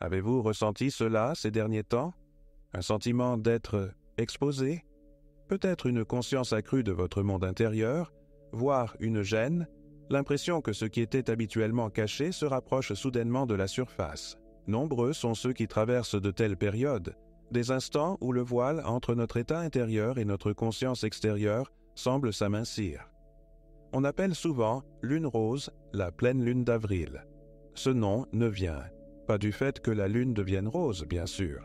Avez-vous ressenti cela ces derniers temps? Un sentiment d'être exposé? Peut-être une conscience accrue de votre monde intérieur, voire une gêne, l'impression que ce qui était habituellement caché se rapproche soudainement de la surface. Nombreux sont ceux qui traversent de telles périodes, des instants où le voile entre notre état intérieur et notre conscience extérieure semble s'amincir. On appelle souvent lune rose la pleine lune d'avril. Ce nom ne vient pas du fait que la lune devienne rose, bien sûr.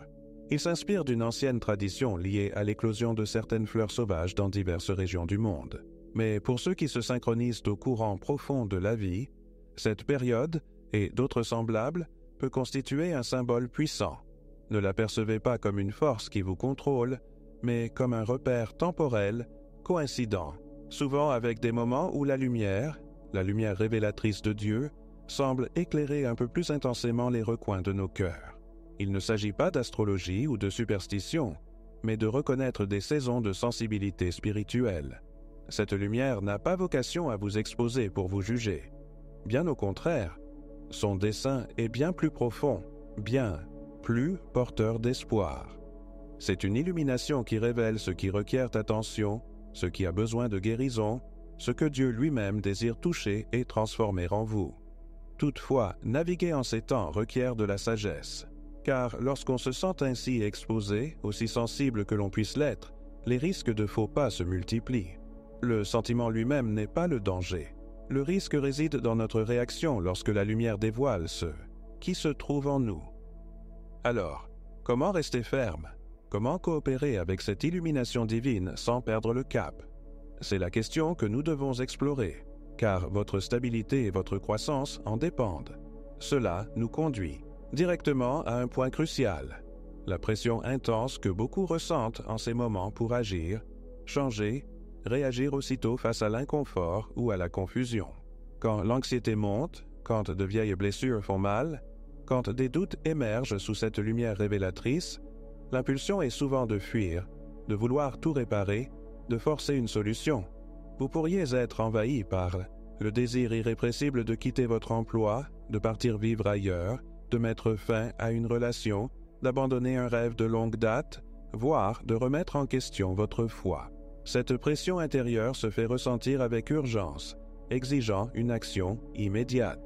Il s'inspire d'une ancienne tradition liée à l'éclosion de certaines fleurs sauvages dans diverses régions du monde. Mais pour ceux qui se synchronisent au courant profond de la vie, cette période, et d'autres semblables, peut constituer un symbole puissant. Ne la percevez pas comme une force qui vous contrôle, mais comme un repère temporel, coïncident, souvent avec des moments où la lumière révélatrice de Dieu, semble éclairer un peu plus intensément les recoins de nos cœurs. Il ne s'agit pas d'astrologie ou de superstition, mais de reconnaître des saisons de sensibilité spirituelle. Cette lumière n'a pas vocation à vous exposer pour vous juger. Bien au contraire, son dessein est bien plus profond, bien plus porteur d'espoir. C'est une illumination qui révèle ce qui requiert attention, ce qui a besoin de guérison, ce que Dieu lui-même désire toucher et transformer en vous. Toutefois, naviguer en ces temps requiert de la sagesse, car lorsqu'on se sent ainsi exposé, aussi sensible que l'on puisse l'être, les risques de faux pas se multiplient. Le sentiment lui-même n'est pas le danger. Le risque réside dans notre réaction lorsque la lumière dévoile ce qui se trouve en nous. Alors, comment rester ferme? Comment coopérer avec cette illumination divine sans perdre le cap? C'est la question que nous devons explorer, car votre stabilité et votre croissance en dépendent. Cela nous conduit directement à un point crucial, la pression intense que beaucoup ressentent en ces moments pour agir, changer, réagir aussitôt face à l'inconfort ou à la confusion. Quand l'anxiété monte, quand de vieilles blessures font mal, quand des doutes émergent sous cette lumière révélatrice, l'impulsion est souvent de fuir, de vouloir tout réparer, de forcer une solution. Vous pourriez être envahi par le désir irrépressible de quitter votre emploi, de partir vivre ailleurs, de mettre fin à une relation, d'abandonner un rêve de longue date, voire de remettre en question votre foi. Cette pression intérieure se fait ressentir avec urgence, exigeant une action immédiate.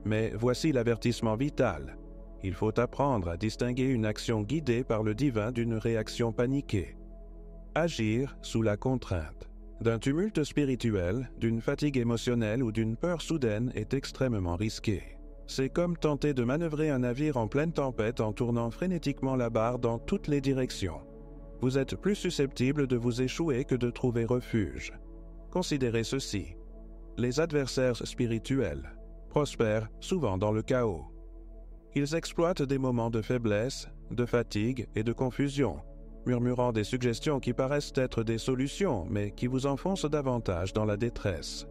Mais voici l'avertissement vital. Il faut apprendre à distinguer une action guidée par le divin d'une réaction paniquée. Agir sous la contrainte d'un tumulte spirituel, d'une fatigue émotionnelle ou d'une peur soudaine est extrêmement risqué. C'est comme tenter de manœuvrer un navire en pleine tempête en tournant frénétiquement la barre dans toutes les directions. Vous êtes plus susceptible de vous échouer que de trouver refuge. Considérez ceci. Les adversaires spirituels prospèrent souvent dans le chaos. Ils exploitent des moments de faiblesse, de fatigue et de confusion, murmurant des suggestions qui paraissent être des solutions, mais qui vous enfoncent davantage dans la détresse.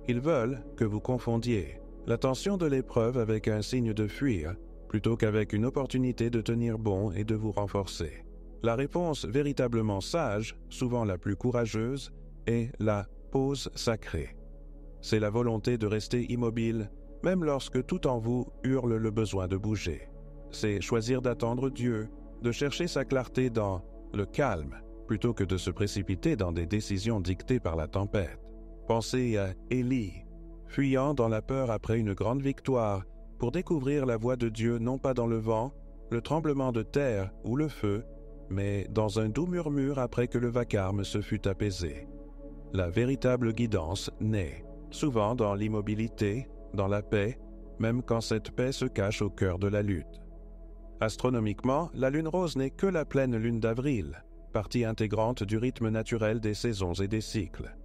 Ils veulent que vous confondiez la tension de l'épreuve avec un signe de fuir, plutôt qu'avec une opportunité de tenir bon et de vous renforcer. La réponse véritablement sage, souvent la plus courageuse, est la pause sacrée. C'est la volonté de rester immobile, même lorsque tout en vous hurle le besoin de bouger. C'est choisir d'attendre Dieu, de chercher sa clarté dans le calme, plutôt que de se précipiter dans des décisions dictées par la tempête. Pensez à Élie, fuyant dans la peur après une grande victoire, pour découvrir la voix de Dieu non pas dans le vent, le tremblement de terre ou le feu, mais dans un doux murmure après que le vacarme se fut apaisé. La véritable guidance naît, souvent dans l'immobilité, dans la paix, même quand cette paix se cache au cœur de la lutte. Astronomiquement, la lune rose n'est que la pleine lune d'avril, partie intégrante du rythme naturel des saisons et des cycles.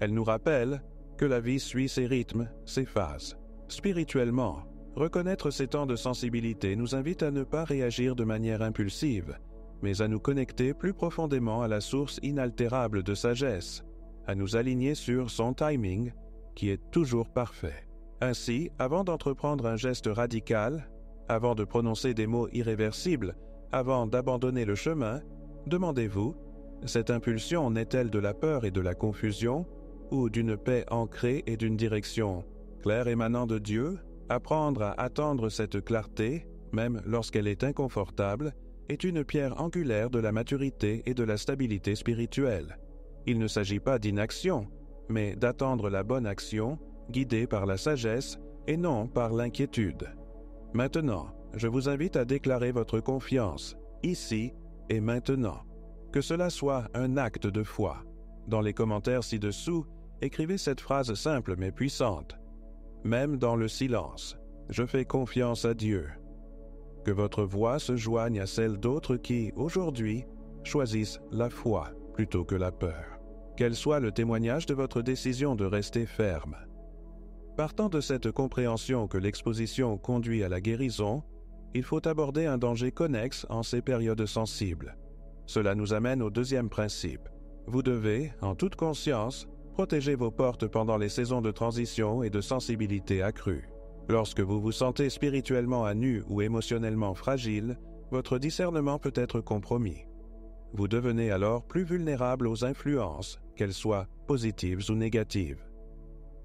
Elle nous rappelle que la vie suit ses rythmes, ses phases. Spirituellement, reconnaître ces temps de sensibilité nous invite à ne pas réagir de manière impulsive, mais à nous connecter plus profondément à la source inaltérable de sagesse, à nous aligner sur son timing, qui est toujours parfait. Ainsi, avant d'entreprendre un geste radical, avant de prononcer des mots irréversibles, avant d'abandonner le chemin, demandez-vous, cette impulsion naît-elle de la peur et de la confusion, ou d'une paix ancrée et d'une direction claire émanant de Dieu? Apprendre à attendre cette clarté, même lorsqu'elle est inconfortable, est une pierre angulaire de la maturité et de la stabilité spirituelle. Il ne s'agit pas d'inaction, mais d'attendre la bonne action, guidée par la sagesse et non par l'inquiétude. Maintenant, je vous invite à déclarer votre confiance, ici et maintenant. Que cela soit un acte de foi. Dans les commentaires ci-dessous, écrivez cette phrase simple mais puissante. Même dans le silence, je fais confiance à Dieu. Que votre voix se joigne à celle d'autres qui, aujourd'hui, choisissent la foi plutôt que la peur. Quel soit le témoignage de votre décision de rester ferme. Partant de cette compréhension que l'exposition conduit à la guérison, il faut aborder un danger connexe en ces périodes sensibles. Cela nous amène au deuxième principe. Vous devez, en toute conscience, protéger vos portes pendant les saisons de transition et de sensibilité accrue. Lorsque vous vous sentez spirituellement à nu ou émotionnellement fragile, votre discernement peut être compromis. Vous devenez alors plus vulnérable aux influences, qu'elles soient positives ou négatives.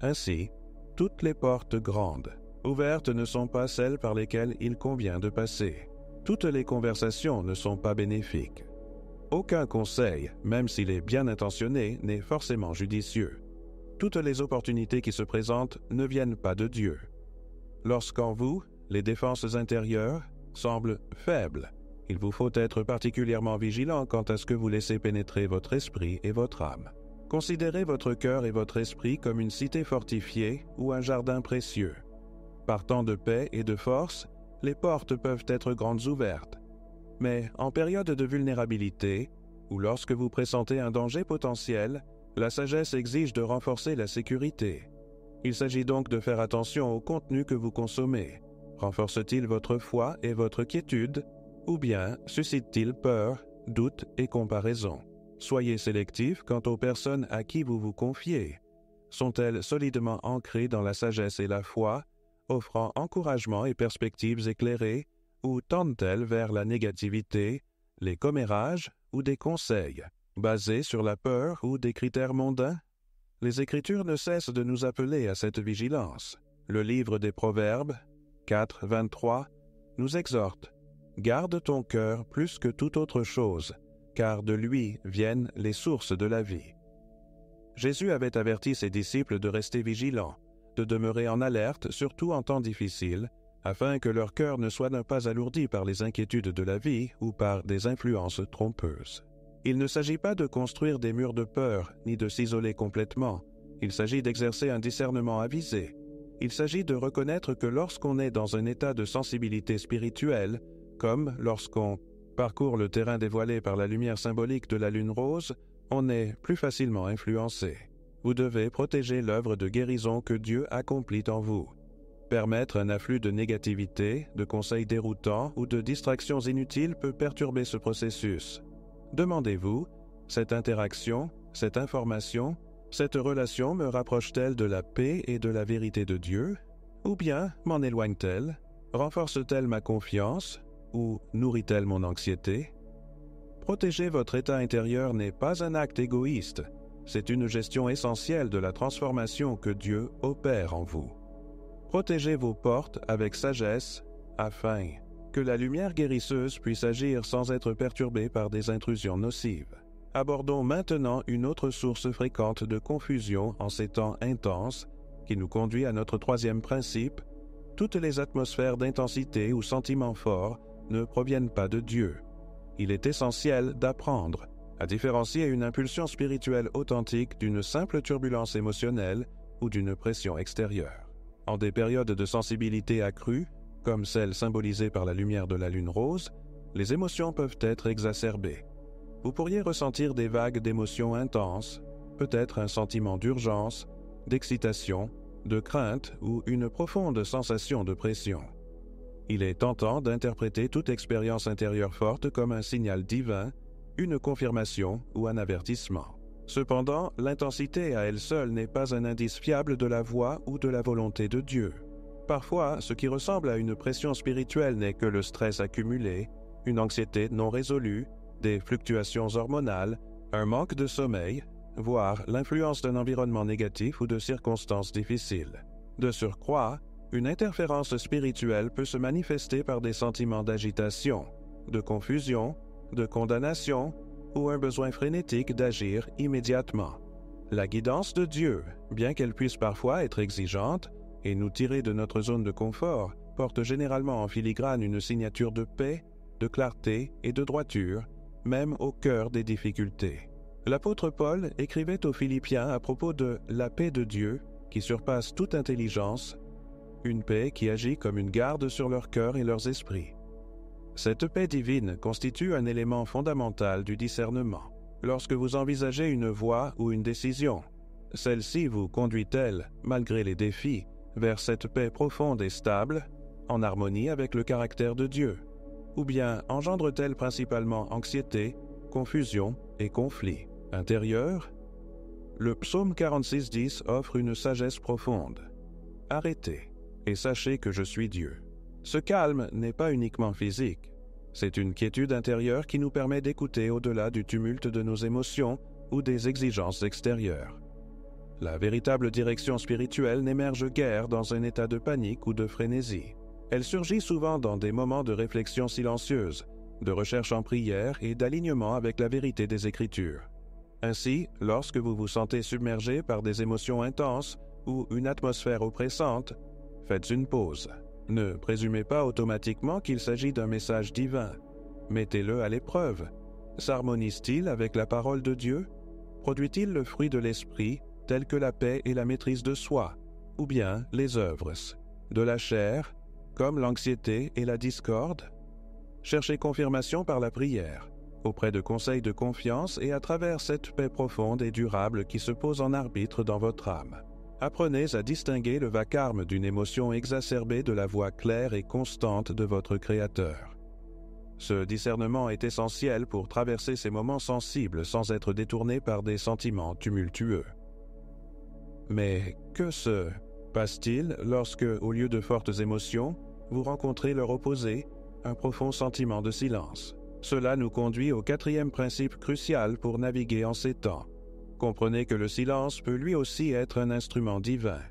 Ainsi, toutes les portes grandes, ouvertes ne sont pas celles par lesquelles il convient de passer. Toutes les conversations ne sont pas bénéfiques. Aucun conseil, même s'il est bien intentionné, n'est forcément judicieux. Toutes les opportunités qui se présentent ne viennent pas de Dieu. Lorsqu'en vous, les défenses intérieures semblent faibles, il vous faut être particulièrement vigilant quant à ce que vous laissez pénétrer votre esprit et votre âme. Considérez votre cœur et votre esprit comme une cité fortifiée ou un jardin précieux. Partant de paix et de force, les portes peuvent être grandes ouvertes. Mais en période de vulnérabilité, ou lorsque vous pressentez un danger potentiel, la sagesse exige de renforcer la sécurité. Il s'agit donc de faire attention au contenu que vous consommez. Renforce-t-il votre foi et votre quiétude, ou bien suscite-t-il peur, doute et comparaison? Soyez sélectif quant aux personnes à qui vous vous confiez. Sont-elles solidement ancrées dans la sagesse et la foi, offrant encouragement et perspectives éclairées, ou tendent-elles vers la négativité, les commérages ou des conseils, basés sur la peur ou des critères mondains? Les Écritures ne cessent de nous appeler à cette vigilance. Le livre des Proverbes, 4, 23, nous exhorte « Garde ton cœur plus que toute autre chose, car de lui viennent les sources de la vie. » Jésus avait averti ses disciples de rester vigilants, de demeurer en alerte, surtout en temps difficiles, afin que leur cœur ne soit pas alourdi par les inquiétudes de la vie ou par des influences trompeuses. Il ne s'agit pas de construire des murs de peur, ni de s'isoler complètement. Il s'agit d'exercer un discernement avisé. Il s'agit de reconnaître que lorsqu'on est dans un état de sensibilité spirituelle, comme lorsqu'on parcourt le terrain dévoilé par la lumière symbolique de la lune rose, on est plus facilement influencé. Vous devez protéger l'œuvre de guérison que Dieu accomplit en vous. Permettre un afflux de négativité, de conseils déroutants ou de distractions inutiles peut perturber ce processus. Demandez-vous, cette interaction, cette information, cette relation me rapproche-t-elle de la paix et de la vérité de Dieu? Ou bien m'en éloigne-t-elle? Renforce-t-elle ma confiance? Ou nourrit-elle mon anxiété? Protéger votre état intérieur n'est pas un acte égoïste, c'est une gestion essentielle de la transformation que Dieu opère en vous. Protégez vos portes avec sagesse afin que la lumière guérisseuse puisse agir sans être perturbée par des intrusions nocives. Abordons maintenant une autre source fréquente de confusion en ces temps intenses qui nous conduit à notre troisième principe. Toutes les atmosphères d'intensité ou sentiments forts ne proviennent pas de Dieu. Il est essentiel d'apprendre à différencier une impulsion spirituelle authentique d'une simple turbulence émotionnelle ou d'une pression extérieure. En des périodes de sensibilité accrue, comme celle symbolisée par la lumière de la lune rose, les émotions peuvent être exacerbées. Vous pourriez ressentir des vagues d'émotions intenses, peut-être un sentiment d'urgence, d'excitation, de crainte ou une profonde sensation de pression. Il est tentant d'interpréter toute expérience intérieure forte comme un signal divin, une confirmation ou un avertissement. Cependant, l'intensité à elle seule n'est pas un indice fiable de la voix ou de la volonté de Dieu. Parfois, ce qui ressemble à une pression spirituelle n'est que le stress accumulé, une anxiété non résolue, des fluctuations hormonales, un manque de sommeil, voire l'influence d'un environnement négatif ou de circonstances difficiles. De surcroît, Une interférence spirituelle peut se manifester par des sentiments d'agitation, de confusion, de condamnation ou un besoin frénétique d'agir immédiatement. La guidance de Dieu, bien qu'elle puisse parfois être exigeante et nous tirer de notre zone de confort, porte généralement en filigrane une signature de paix, de clarté et de droiture, même au cœur des difficultés. L'apôtre Paul écrivait aux Philippiens à propos de « la paix de Dieu » qui surpasse toute intelligence, une paix qui agit comme une garde sur leur cœur et leurs esprits. Cette paix divine constitue un élément fondamental du discernement. Lorsque vous envisagez une voie ou une décision, celle-ci vous conduit-elle, malgré les défis, vers cette paix profonde et stable, en harmonie avec le caractère de Dieu, ou bien engendre-t-elle principalement anxiété, confusion et conflit intérieur? Le psaume 46:10 offre une sagesse profonde. « Arrêtez et sachez que je suis Dieu. » Ce calme n'est pas uniquement physique. C'est une quiétude intérieure qui nous permet d'écouter au-delà du tumulte de nos émotions ou des exigences extérieures. La véritable direction spirituelle n'émerge guère dans un état de panique ou de frénésie. Elle surgit souvent dans des moments de réflexion silencieuse, de recherche en prière et d'alignement avec la vérité des Écritures. Ainsi, lorsque vous vous sentez submergé par des émotions intenses ou une atmosphère oppressante, faites une pause. Ne présumez pas automatiquement qu'il s'agit d'un message divin. Mettez-le à l'épreuve. S'harmonise-t-il avec la parole de Dieu? Produit-il le fruit de l'esprit, tel que la paix et la maîtrise de soi, ou bien les œuvres de la chair, comme l'anxiété et la discorde? Cherchez confirmation par la prière, auprès de conseils de confiance et à travers cette paix profonde et durable qui se pose en arbitre dans votre âme. Apprenez à distinguer le vacarme d'une émotion exacerbée de la voix claire et constante de votre Créateur. Ce discernement est essentiel pour traverser ces moments sensibles sans être détourné par des sentiments tumultueux. Mais que se passe-t-il lorsque, au lieu de fortes émotions, vous rencontrez leur opposé, un profond sentiment de silence? Cela nous conduit au 4e principe crucial pour naviguer en ces temps. Comprenez que le silence peut lui aussi être un instrument divin.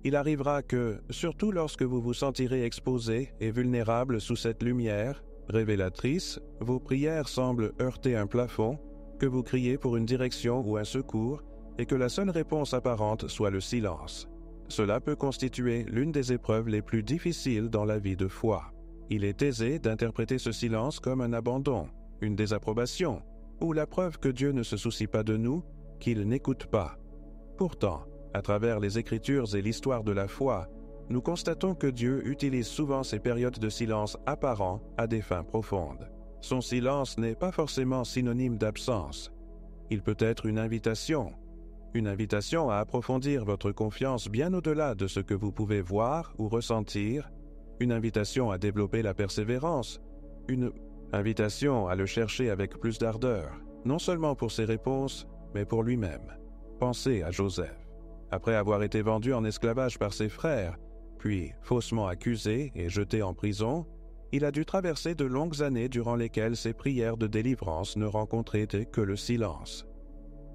Il arrivera que, surtout lorsque vous vous sentirez exposé et vulnérable sous cette lumière révélatrice, vos prières semblent heurter un plafond, que vous criez pour une direction ou un secours, et que la seule réponse apparente soit le silence. Cela peut constituer l'une des épreuves les plus difficiles dans la vie de foi. Il est aisé d'interpréter ce silence comme un abandon, une désapprobation, ou la preuve que Dieu ne se soucie pas de nous, qu'il n'écoute pas. Pourtant, à travers les Écritures et l'histoire de la foi, nous constatons que Dieu utilise souvent ces périodes de silence apparent à des fins profondes. Son silence n'est pas forcément synonyme d'absence. Il peut être une invitation à approfondir votre confiance bien au-delà de ce que vous pouvez voir ou ressentir, une invitation à développer la persévérance, une invitation à le chercher avec plus d'ardeur, non seulement pour ses réponses, mais pour lui-même. Pensez à Joseph. Après avoir été vendu en esclavage par ses frères, puis faussement accusé et jeté en prison, il a dû traverser de longues années durant lesquelles ses prières de délivrance ne rencontraient que le silence.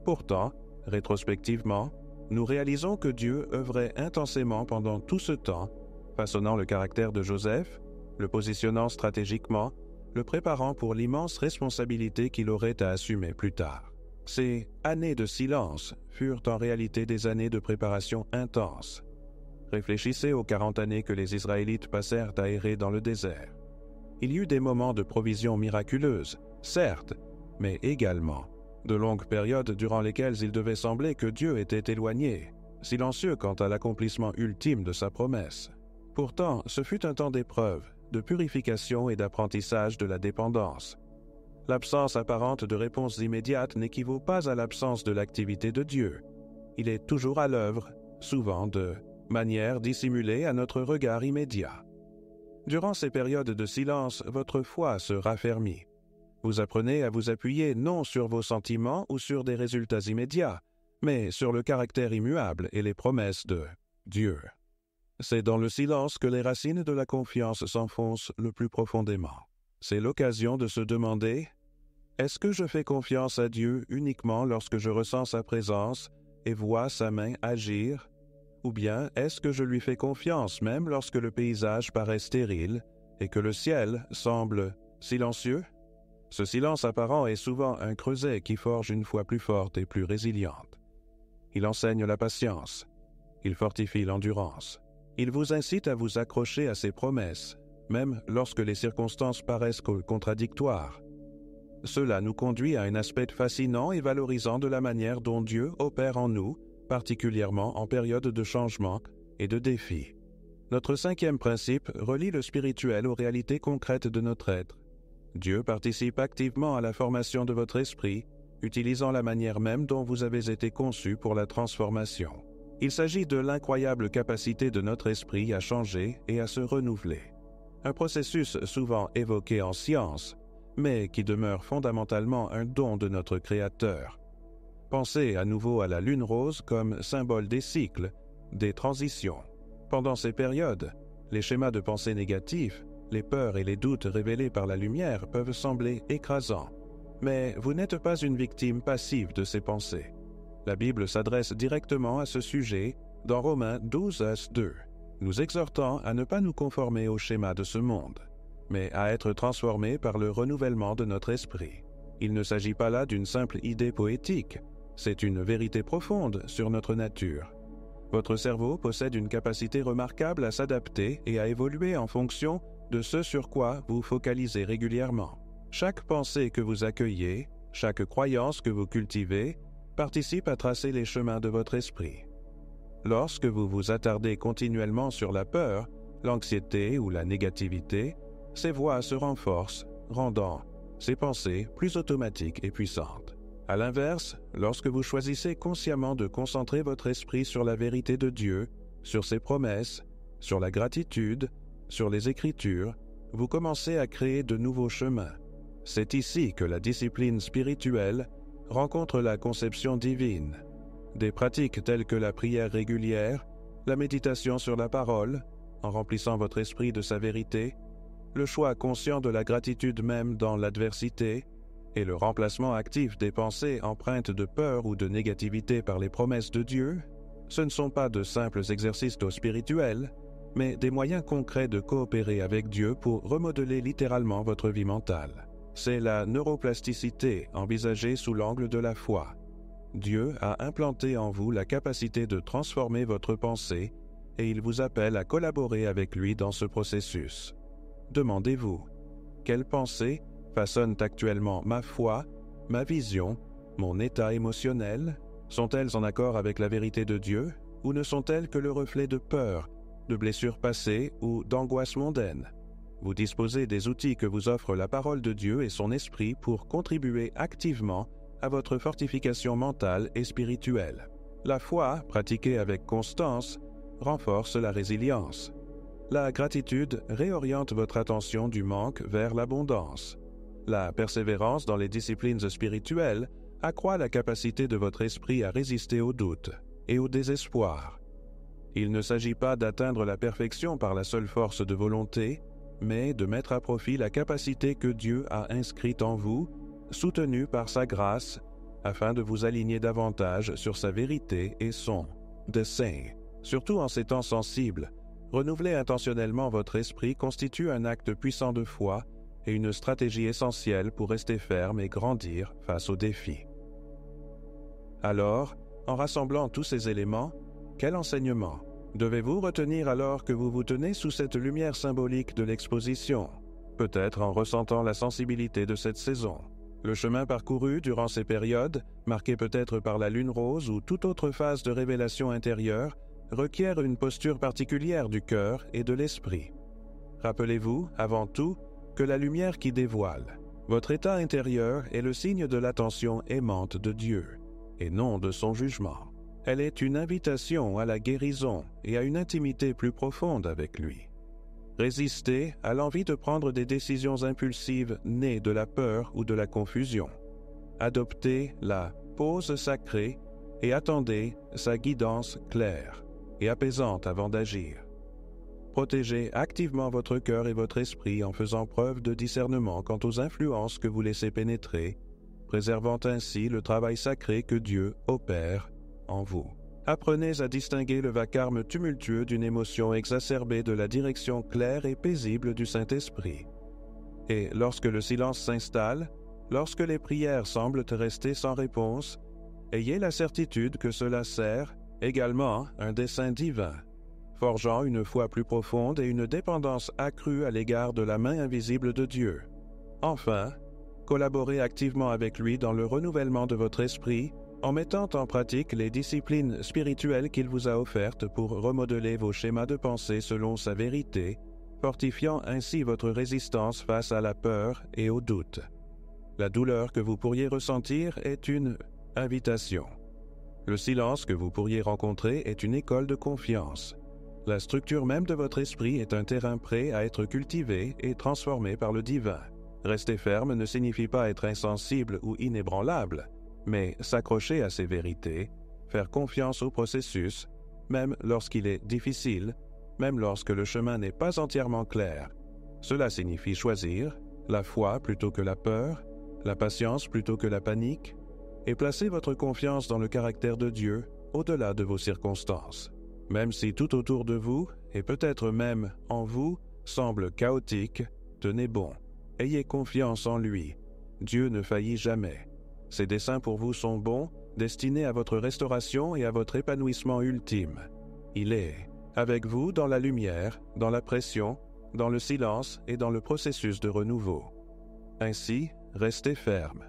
Pourtant, rétrospectivement, nous réalisons que Dieu œuvrait intensément pendant tout ce temps, façonnant le caractère de Joseph, le positionnant stratégiquement, le préparant pour l'immense responsabilité qu'il aurait à assumer plus tard. Ces années de silence furent en réalité des années de préparation intense. Réfléchissez aux 40 années que les Israélites passèrent à errer dans le désert. Il y eut des moments de provision miraculeuse, certes, mais également de longues périodes durant lesquelles il devait sembler que Dieu était éloigné, silencieux quant à l'accomplissement ultime de sa promesse. Pourtant, ce fut un temps d'épreuve, de purification et d'apprentissage de la dépendance. L'absence apparente de réponse immédiate n'équivaut pas à l'absence de l'activité de Dieu. Il est toujours à l'œuvre, souvent de manière dissimulée à notre regard immédiat. Durant ces périodes de silence, votre foi se raffermit. Vous apprenez à vous appuyer non sur vos sentiments ou sur des résultats immédiats, mais sur le caractère immuable et les promesses de Dieu. C'est dans le silence que les racines de la confiance s'enfoncent le plus profondément. C'est l'occasion de se demander « Est-ce que je fais confiance à Dieu uniquement lorsque je ressens sa présence et vois sa main agir, Ou bien est-ce que je lui fais confiance même lorsque le paysage paraît stérile et que le ciel semble silencieux? Ce silence apparent est souvent un creuset qui forge une foi plus forte et plus résiliente. Il enseigne la patience. Il fortifie l'endurance. Il vous incite à vous accrocher à ses promesses, même lorsque les circonstances paraissent contradictoires. Cela nous conduit à un aspect fascinant et valorisant de la manière dont Dieu opère en nous, particulièrement en période de changement et de défis. Notre 5e principe relie le spirituel aux réalités concrètes de notre être. Dieu participe activement à la formation de votre esprit, utilisant la manière même dont vous avez été conçu pour la transformation. Il s'agit de l'incroyable capacité de notre esprit à changer et à se renouveler. Un processus souvent évoqué en science, mais qui demeure fondamentalement un don de notre Créateur. Pensez à nouveau à la lune rose comme symbole des cycles, des transitions. Pendant ces périodes, les schémas de pensée négatifs, les peurs et les doutes révélés par la lumière peuvent sembler écrasants. Mais vous n'êtes pas une victime passive de ces pensées. La Bible s'adresse directement à ce sujet dans Romains 12:2, nous exhortant à ne pas nous conformer au schéma de ce monde, mais à être transformés par le renouvellement de notre esprit. Il ne s'agit pas là d'une simple idée poétique, c'est une vérité profonde sur notre nature. Votre cerveau possède une capacité remarquable à s'adapter et à évoluer en fonction de ce sur quoi vous focalisez régulièrement. Chaque pensée que vous accueillez, chaque croyance que vous cultivez, participe à tracer les chemins de votre esprit. Lorsque vous vous attardez continuellement sur la peur, l'anxiété ou la négativité, ces voix se renforcent, rendant ces pensées plus automatiques et puissantes. À l'inverse, lorsque vous choisissez consciemment de concentrer votre esprit sur la vérité de Dieu, sur ses promesses, sur la gratitude, sur les Écritures, vous commencez à créer de nouveaux chemins. C'est ici que la discipline spirituelle rencontre la conception divine. Des pratiques telles que la prière régulière, la méditation sur la parole, en remplissant votre esprit de sa vérité, le choix conscient de la gratitude même dans l'adversité, et le remplacement actif des pensées empreintes de peur ou de négativité par les promesses de Dieu, ce ne sont pas de simples exercices spirituels, mais des moyens concrets de coopérer avec Dieu pour remodeler littéralement votre vie mentale. C'est la neuroplasticité envisagée sous l'angle de la foi. Dieu a implanté en vous la capacité de transformer votre pensée et il vous appelle à collaborer avec lui dans ce processus. Demandez-vous, quelles pensées façonnent actuellement ma foi, ma vision, mon état émotionnel? Sont-elles en accord avec la vérité de Dieu ou ne sont-elles que le reflet de peur, de blessures passées ou d'angoisses mondaines? Vous disposez des outils que vous offre la parole de Dieu et son esprit pour contribuer activement à votre fortification mentale et spirituelle. La foi, pratiquée avec constance, renforce la résilience. La gratitude réoriente votre attention du manque vers l'abondance. La persévérance dans les disciplines spirituelles accroît la capacité de votre esprit à résister aux doutes et au désespoir. Il ne s'agit pas d'atteindre la perfection par la seule force de volonté, mais de mettre à profit la capacité que Dieu a inscrite en vous, soutenue par sa grâce, afin de vous aligner davantage sur sa vérité et son dessein. Surtout en ces temps sensibles, renouveler intentionnellement votre esprit constitue un acte puissant de foi et une stratégie essentielle pour rester ferme et grandir face aux défis. Alors, en rassemblant tous ces éléments, quel enseignement devez-vous retenir alors que vous vous tenez sous cette lumière symbolique de l'exposition, peut-être en ressentant la sensibilité de cette saison? Le chemin parcouru durant ces périodes, marqué peut-être par la lune rose ou toute autre phase de révélation intérieure, requiert une posture particulière du cœur et de l'esprit. Rappelez-vous, avant tout, que la lumière qui dévoile, votre état intérieur est le signe de l'attention aimante de Dieu, et non de son jugement. Elle est une invitation à la guérison et à une intimité plus profonde avec lui. Résistez à l'envie de prendre des décisions impulsives nées de la peur ou de la confusion. Adoptez la pause sacrée et attendez sa guidance claire et apaisante avant d'agir. Protégez activement votre cœur et votre esprit en faisant preuve de discernement quant aux influences que vous laissez pénétrer, préservant ainsi le travail sacré que Dieu opère en vous. Apprenez à distinguer le vacarme tumultueux d'une émotion exacerbée de la direction claire et paisible du Saint-Esprit. Et lorsque le silence s'installe, lorsque les prières semblent rester sans réponse, ayez la certitude que cela sert également un dessein divin, forgeant une foi plus profonde et une dépendance accrue à l'égard de la main invisible de Dieu. Enfin, collaborez activement avec lui dans le renouvellement de votre esprit en mettant en pratique les disciplines spirituelles qu'il vous a offertes pour remodeler vos schémas de pensée selon sa vérité, fortifiant ainsi votre résistance face à la peur et au doute. La douleur que vous pourriez ressentir est une invitation. Le silence que vous pourriez rencontrer est une école de confiance. La structure même de votre esprit est un terrain prêt à être cultivé et transformé par le divin. Rester ferme ne signifie pas être insensible ou inébranlable, mais s'accrocher à ses vérités, faire confiance au processus, même lorsqu'il est difficile, même lorsque le chemin n'est pas entièrement clair. Cela signifie choisir la foi plutôt que la peur, la patience plutôt que la panique, et placer votre confiance dans le caractère de Dieu au-delà de vos circonstances. Même si tout autour de vous, et peut-être même en vous, semble chaotique, tenez bon. Ayez confiance en lui. Dieu ne faillit jamais. Ses desseins pour vous sont bons, destinés à votre restauration et à votre épanouissement ultime. Il est avec vous dans la lumière, dans la pression, dans le silence et dans le processus de renouveau. Ainsi, restez ferme.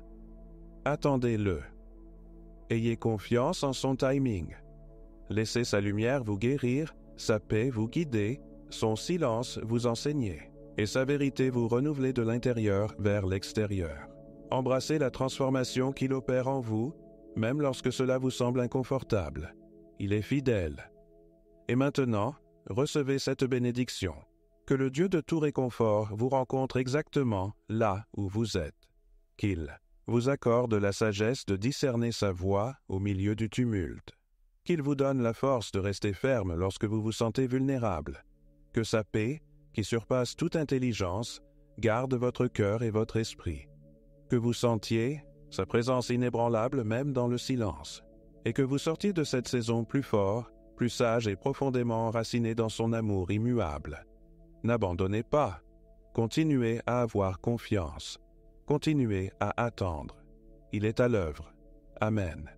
Attendez-le. Ayez confiance en son timing. Laissez sa lumière vous guérir, sa paix vous guider, son silence vous enseigner, et sa vérité vous renouveler de l'intérieur vers l'extérieur. Embrassez la transformation qu'il opère en vous, même lorsque cela vous semble inconfortable. Il est fidèle. Et maintenant, recevez cette bénédiction. Que le Dieu de tout réconfort vous rencontre exactement là où vous êtes. Qu'il vous accorde la sagesse de discerner sa voie au milieu du tumulte. Qu'il vous donne la force de rester ferme lorsque vous vous sentez vulnérable. Que sa paix, qui surpasse toute intelligence, garde votre cœur et votre esprit. Que vous sentiez sa présence inébranlable même dans le silence. Et que vous sortiez de cette saison plus fort, plus sage et profondément enraciné dans son amour immuable. N'abandonnez pas. Continuez à avoir confiance. Continuez à attendre. Il est à l'œuvre. Amen.